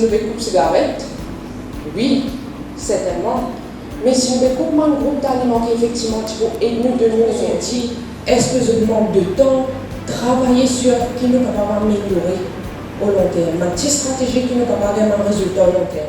nous coupons cigarette, oui, certainement. Mais si nous coupons un groupe d'aliments qui effectivement et nous de nous ont dit, est-ce que je demande de temps, travailler sur qui nous capable d'améliorer au long terme, une petite stratégie qui nous capable d'avoir un résultat au long terme.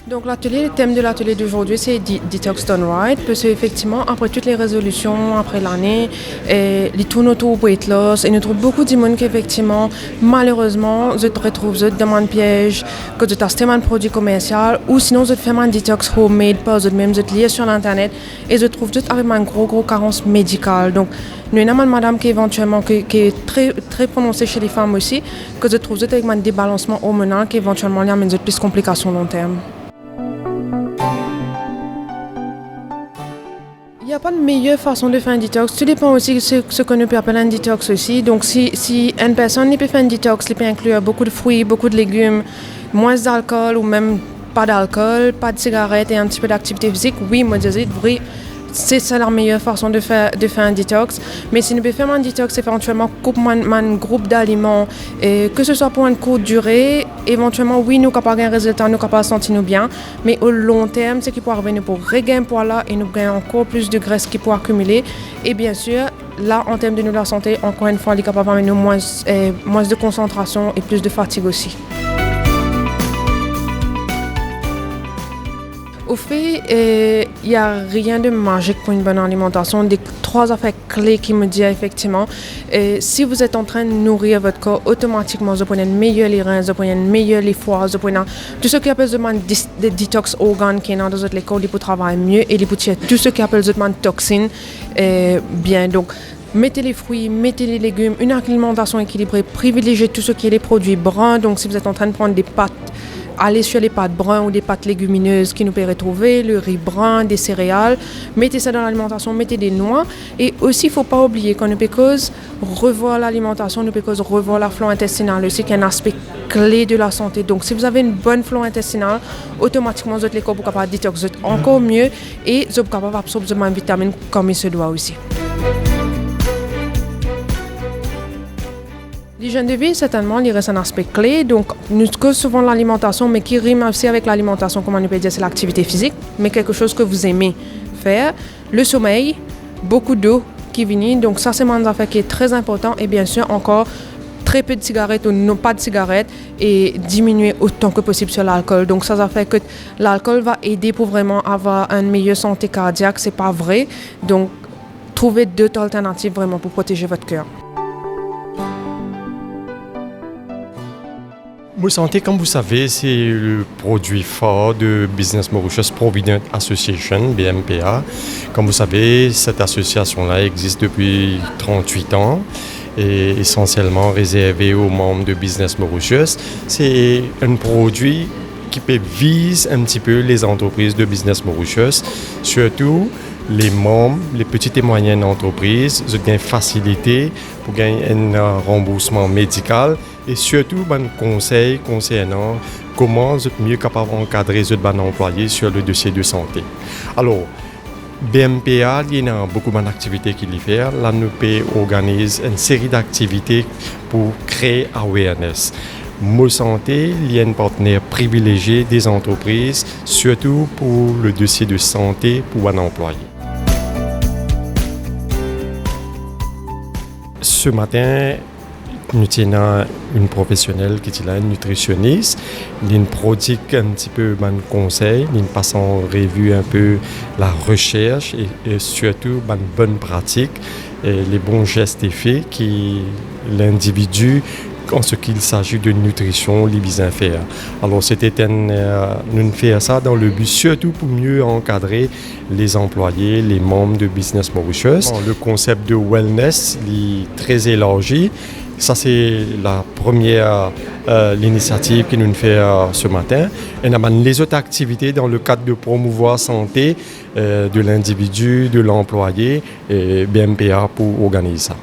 Donc le thème de l'atelier d'aujourd'hui, c'est Detox Done Right, parce qu'effectivement, après toutes les résolutions, après l'année, les tournes autour weight loss, et nous trouvons beaucoup de monde qui, effectivement, malheureusement, je te retrouve dans un piège, que tu as un produit commercial, ou sinon, je te fais un detox homemade, pas je même, je te lis sur l'internet, et je trouve tout avec une gros carence médicale. Donc, nous avons une madame qui éventuellement qui est très prononcée chez les femmes aussi, que je trouve avec un débalancement hormonal qui éventuellement amène plus de complications long terme. Il n'y a pas de meilleure façon de faire un détox. Tout dépend aussi de ce qu'on peut appeler un détox aussi. Donc, si une personne peut faire un détox, elle peut inclure beaucoup de fruits, beaucoup de légumes, moins d'alcool ou même pas d'alcool, pas de cigarettes et un petit peu d'activité physique, oui, moi je dis, oui, c'est ça la meilleure façon de faire un détox. Mais si nous pouvons faire un détox, éventuellement, coupe un groupe d'aliments, et que ce soit pour une courte durée, éventuellement, oui, nous sommes capables d'un résultat, nous sommes capables de sentir bien. Mais au long terme, c'est qui peut arriver pour regain poids là et nous gagnons encore plus de graisse qui peut accumuler. Et bien sûr, là, en termes de la santé, encore une fois, il est capable d'amener moins de concentration et plus de fatigue aussi. Au fait, il n'y a rien de magique pour une bonne alimentation. Des 3 affaires clés qui me disent effectivement, si vous êtes en train de nourrir votre corps, automatiquement, vous prenez mieux les reins, vous prenez mieux les foies, vous prenez tout ce qui appelle des detox organes qui est dans les corps, ils peuvent travailler mieux et ils peuvent tirer tout ce qui appelle des toxines bien. Donc, mettez les fruits, mettez les légumes, une alimentation équilibrée, privilégiez tout ce qui est les produits bruns. Donc, si vous êtes en train de prendre des pâtes, allez sur les pâtes brunes ou des pâtes légumineuses qui nous peut retrouver, le riz brun, des céréales, mettez ça dans l'alimentation, mettez des noix. Et aussi, il ne faut pas oublier qu'on ne peut cause revoir l'alimentation, nous peut cause revoir la flore intestinale aussi, qui est un aspect clé de la santé. Donc, si vous avez une bonne flore intestinale, automatiquement, vous êtes les corps capables de détoxer encore mieux et vous êtes capable d'absorber des vitamines comme il se doit aussi. L'hygiène de vie, certainement, il reste un aspect clé. Donc, nous causons souvent l'alimentation, mais qui rime aussi avec l'alimentation, comme on peut dire, c'est l'activité physique, mais quelque chose que vous aimez faire. Le sommeil, beaucoup d'eau qui vient. Donc, ça, c'est une affaire qui est très important. Et bien sûr, encore, très peu de cigarettes ou non pas de cigarettes et diminuer autant que possible sur l'alcool. Donc, ça fait que l'alcool va aider pour vraiment avoir une meilleure santé cardiaque. C'est pas vrai. Donc, trouvez d'autres alternatives vraiment pour protéger votre cœur. Mo Santé, comme vous savez, c'est le produit phare de Business Mauritius Provident Association, BMPA. Comme vous savez, cette association-là existe depuis 38 ans et essentiellement réservée aux membres de Business Mauritius. C'est un produit qui vise un petit peu les entreprises de Business Mauritius, surtout les membres, les petites et moyennes entreprises, ils ont une facilité pour gagner un remboursement médical et surtout un conseil concernant comment vous êtes mieux capable d'encadrer les employés sur le dossier de santé. Alors, BMPA, il y a beaucoup d'activités qu'il y fait. L'ANUP organise une série d'activités pour créer awareness. Mo Santé, il y a un partenaire privilégié des entreprises, surtout pour le dossier de santé pour un employé. Ce matin, nous avons une professionnelle qui est là, une nutritionniste. Elle produit un petit peu de conseils, elle passe en revue un peu la recherche et surtout de bonnes pratiques, et les bons gestes et faits que l'individu, en ce qu'il s'agit de nutrition, les besoins faire. Alors c'était nous faire ça dans le but surtout pour mieux encadrer les employés, les membres de Business Mauritius. Le concept de wellness est très élargi. Ça, c'est la première l'initiative que nous faisons ce matin. Et les autres activités dans le cadre de promouvoir la santé de l'individu, de l'employé, et BMPA pour organiser ça.